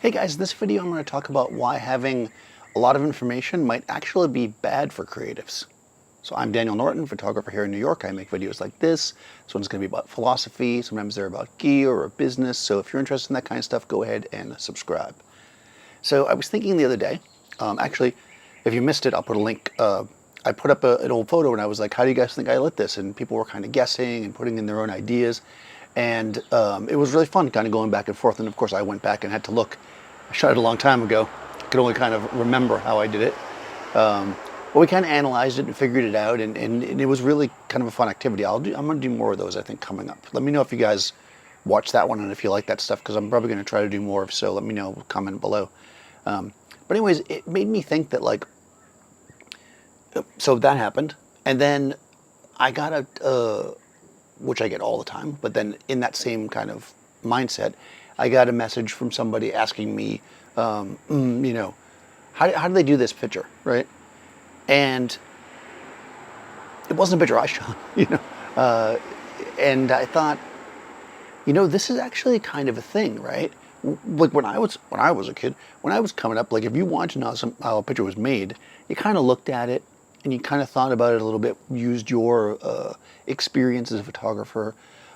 Hey guys, in this video I'm going to talk about why having a lot of information might actually be bad for creatives. So I'm Daniel Norton, photographer here in New York. I make videos like this. This one's going to be about philosophy. Sometimes they're about gear or business. So if you're interested in that kind of stuff, go ahead and subscribe. So I was thinking the other day, actually, if you missed it, I'll put a link. I put up an old photo and I was like, how do you guys think I lit this? And people were kind of guessing and putting in their own ideas. And it was really fun kind of going back and forth. And of course I went back and had to look. I shot it a long time ago. I could only kind of remember how I did it. But we kind of analyzed it and figured it out. And it was really kind of a fun activity. I'm going to do more of those, I think, coming up. Let me know if you guys watch that one and if you like that stuff, because I'm probably going to try to do more. So let me know, comment below. But anyways, it made me think that, like, so that happened. And then I got which I get all the time, but then in that same kind of mindset, I got a message from somebody asking me, how do they do this picture, right? And it wasn't a picture I shot, and I thought, this is actually kind of a thing, right? Like when I was a kid, when I was coming up, like if you wanted to know how a picture was made, you kind of looked at it and you kind of thought about it a little bit, used your experience as a photographer,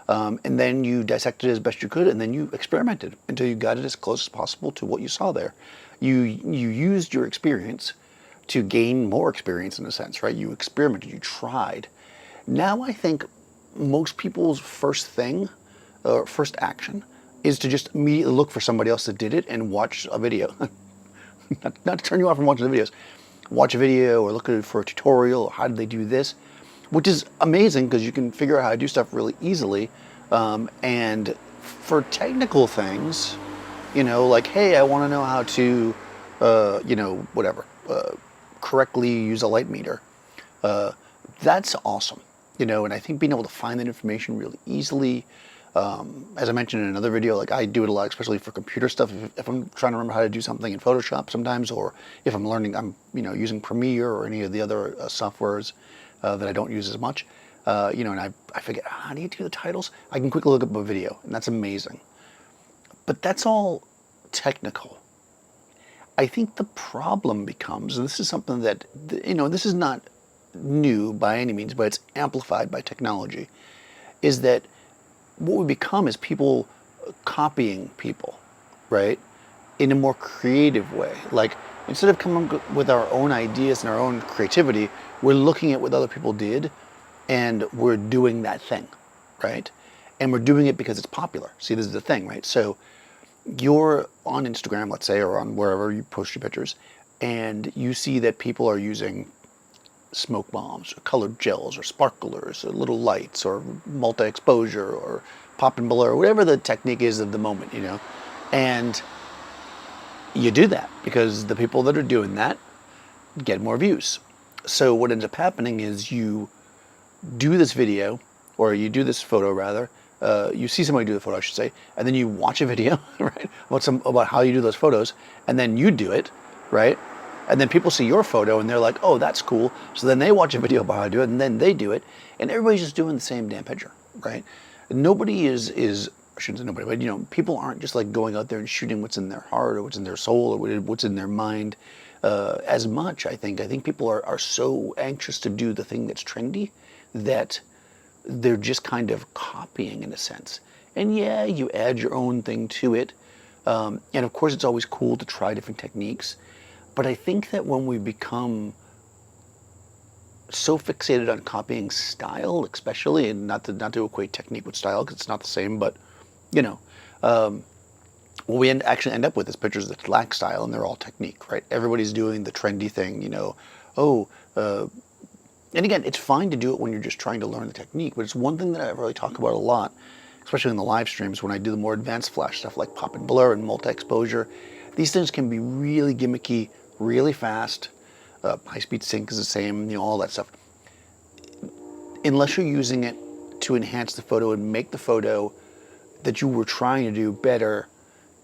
and then you dissected it as best you could, and then you experimented until you got it as close as possible to what you saw there. You used your experience to gain more experience, in a sense, right? You experimented, you tried. Now I think most people's first thing, first action, is to just immediately look for somebody else that did it and watch a video. not to turn you off from watching the videos. Watch a video or look at it for a tutorial, or how did they do this, which is amazing because you can figure out how to do stuff really easily. And for technical things, like, hey, I want to know how to, correctly use a light meter. That's awesome, and I think being able to find that information really easily, as I mentioned in another video, like I do it a lot, especially for computer stuff. If I'm trying to remember how to do something in Photoshop sometimes, or if I'm learning, I'm using Premiere or any of the other softwares that I don't use as much, and I forget, how do you do the titles? I can quickly look up a video, and that's amazing. But that's all technical. I think the problem becomes, and this is something that, this is not new by any means, but it's amplified by technology, is that what we become is people copying people, right? In a more creative way. Like, instead of coming up with our own ideas and our own creativity, we're looking at what other people did and we're doing that thing, right? And we're doing it because it's popular. See, this is the thing, right? So you're on Instagram, let's say, or on wherever you post your pictures, and you see that people are using smoke bombs or colored gels or sparklers or little lights or multi-exposure or pop and blur, whatever the technique is of the moment, and you do that because the people that are doing that get more views. So what ends up happening is you do this video, or you do this photo rather, you see somebody do the photo, I should say, and then you watch a video, right, about how you do those photos, and then you do it, right? And then people see your photo and they're like, oh, that's cool. So then they watch a video about how to do it, and then they do it, and everybody's just doing the same damn picture, right? Nobody is I shouldn't say nobody, but people aren't just like going out there and shooting what's in their heart or what's in their soul or what's in their mind as much. I think people are so anxious to do the thing that's trendy that they're just kind of copying, in a sense. And yeah, you add your own thing to it. And of course it's always cool to try different techniques. But I think that when we become so fixated on copying style, especially, and not to equate technique with style, because it's not the same, but what we actually end up with is pictures that lack style, and they're all technique, right? Everybody's doing the trendy thing, and again, it's fine to do it when you're just trying to learn the technique, but it's one thing that I really talk about a lot, especially in the live streams when I do the more advanced flash stuff like pop and blur and multi-exposure. These things can be really gimmicky, really fast. High-speed sync is the same, all that stuff. Unless you're using it to enhance the photo and make the photo that you were trying to do better,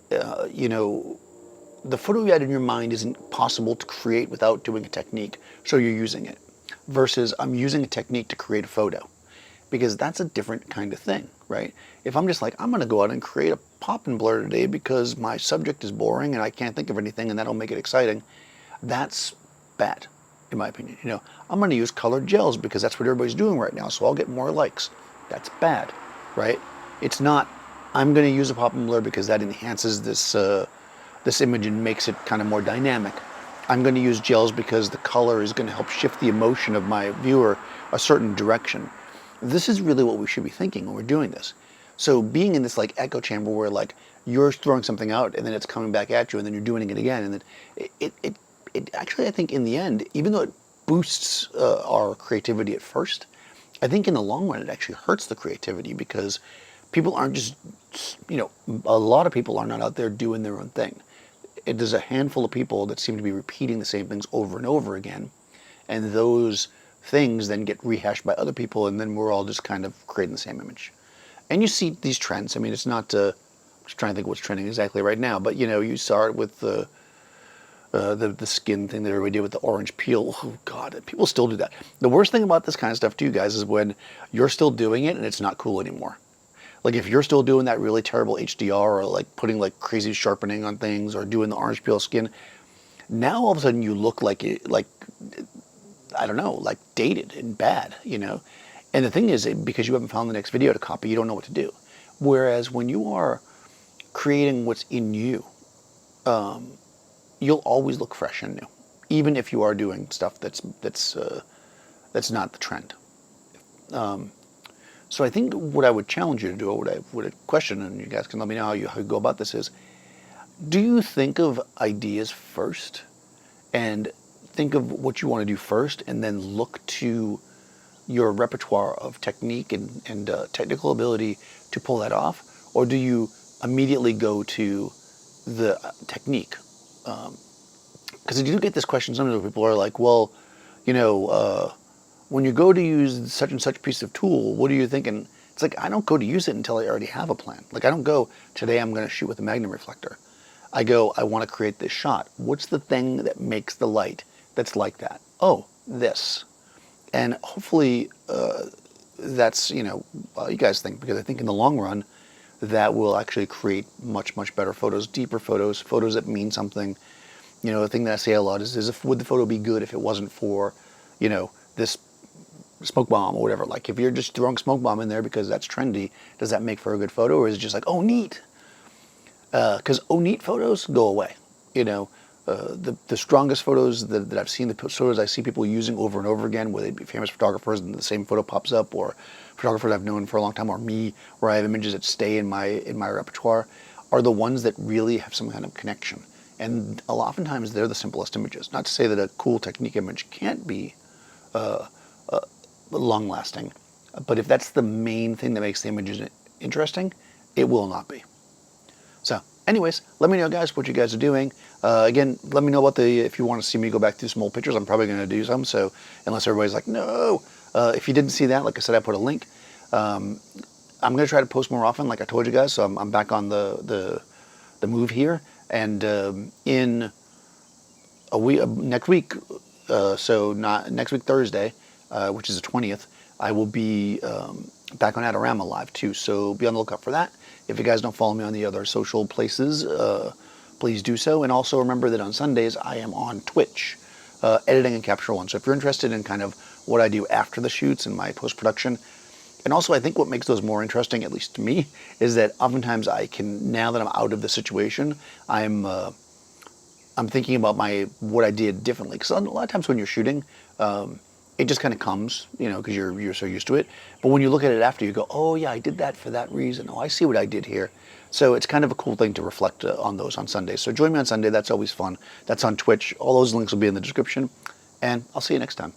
the photo you had in your mind isn't possible to create without doing a technique, so you're using it. Versus I'm using a technique to create a photo. because that's a different kind of thing, right? If I'm just like, I'm going to go out and create a pop and blur today because my subject is boring and I can't think of anything and that'll make it exciting, that's bad, in my opinion. You know, I'm going to use colored gels because that's what everybody's doing right now, so I'll get more likes. That's bad, right? It's not, I'm going to use a pop and blur because that enhances this image and makes it kind of more dynamic. I'm going to use gels because the color is going to help shift the emotion of my viewer a certain direction. This is really what we should be thinking when we're doing this. So being in this like echo chamber where like you're throwing something out and then it's coming back at you and then you're doing it again, and then it actually, I think in the end, even though it boosts our creativity at first, I think in the long run it actually hurts the creativity because people aren't just, you know, a lot of people are not out there doing their own thing. There's a handful of people that seem to be repeating the same things over and over again, and those things then get rehashed by other people, and then we're all just kind of creating the same image. And you see these trends. I mean, it's not, I'm just trying to think what's trending exactly right now, but you know, you saw it with the skin thing that everybody did with the orange peel. Oh God, people still do that. The worst thing about this kind of stuff to you guys is when you're still doing it and it's not cool anymore. Like if you're still doing that really terrible HDR or like putting like crazy sharpening on things or doing the orange peel skin, now all of a sudden you look like I don't know, like dated and bad, you know? And the thing is, because you haven't found the next video to copy, you don't know what to do. Whereas when you are creating what's in you, you'll always look fresh and new, even if you are doing stuff that's not the trend. So I think what I would challenge you to do, or what I would question, and you guys can let me know how you go about this, is do you think of ideas first and think of what you want to do first and then look to your repertoire of technique and technical ability to pull that off? Or do you immediately go to the technique? Because I do get this question sometimes where people are like, well, you know, when you go to use such and such piece of tool, what are you thinking? It's like, I don't go to use it until I already have a plan. Like I don't go, today I'm going to shoot with a magnum reflector. I go, I want to create this shot. What's the thing that makes the light that's like that? Oh, this. And hopefully that's, you know, you guys think, because I think in the long run, that will actually create much, much better photos, deeper photos, photos that mean something. You know, the thing that I say a lot is would the photo be good if it wasn't for, you know, this smoke bomb or whatever. Like if you're just throwing smoke bomb in there because that's trendy, does that make for a good photo, or is it just like, oh neat? Because oh neat photos go away. You know, the strongest photos that I've seen, the photos I see people using over and over again, whether they be famous photographers and the same photo pops up, or photographers I've known for a long time, or me, where I have images that stay in my repertoire, are the ones that really have some kind of connection. And oftentimes they're the simplest images. Not to say that a cool technique image can't be long-lasting, but if that's the main thing that makes the images interesting, it will not be. So anyways, let me know, guys, what you guys are doing. Again, let me know about if you want to see me go back through some old pictures. I'm probably going to do some, so unless everybody's like, no. If you didn't see that, like I said, I put a link. I'm going to try to post more often, like I told you guys, so I'm back on the move here. And in a week, next week, so not next week, Thursday, which is the 20th, I will be back on Adorama Live too, so be on the lookout for that. If you guys don't follow me on the other social places, please do so. And also remember that on Sundays I am on Twitch, editing and Capture One. So if you're interested in kind of what I do after the shoots and my post-production, and also I think what makes those more interesting, at least to me, is that oftentimes I can, now that I'm out of the situation, I'm thinking about what I did differently. Because a lot of times when you're shooting, it just kind of comes, you know, because you're so used to it. But when you look at it after, you go, oh yeah, I did that for that reason. Oh, I see what I did here. So it's kind of a cool thing to reflect on those on Sundays. So join me on Sunday. That's always fun. That's on Twitch. All those links will be in the description. And I'll see you next time.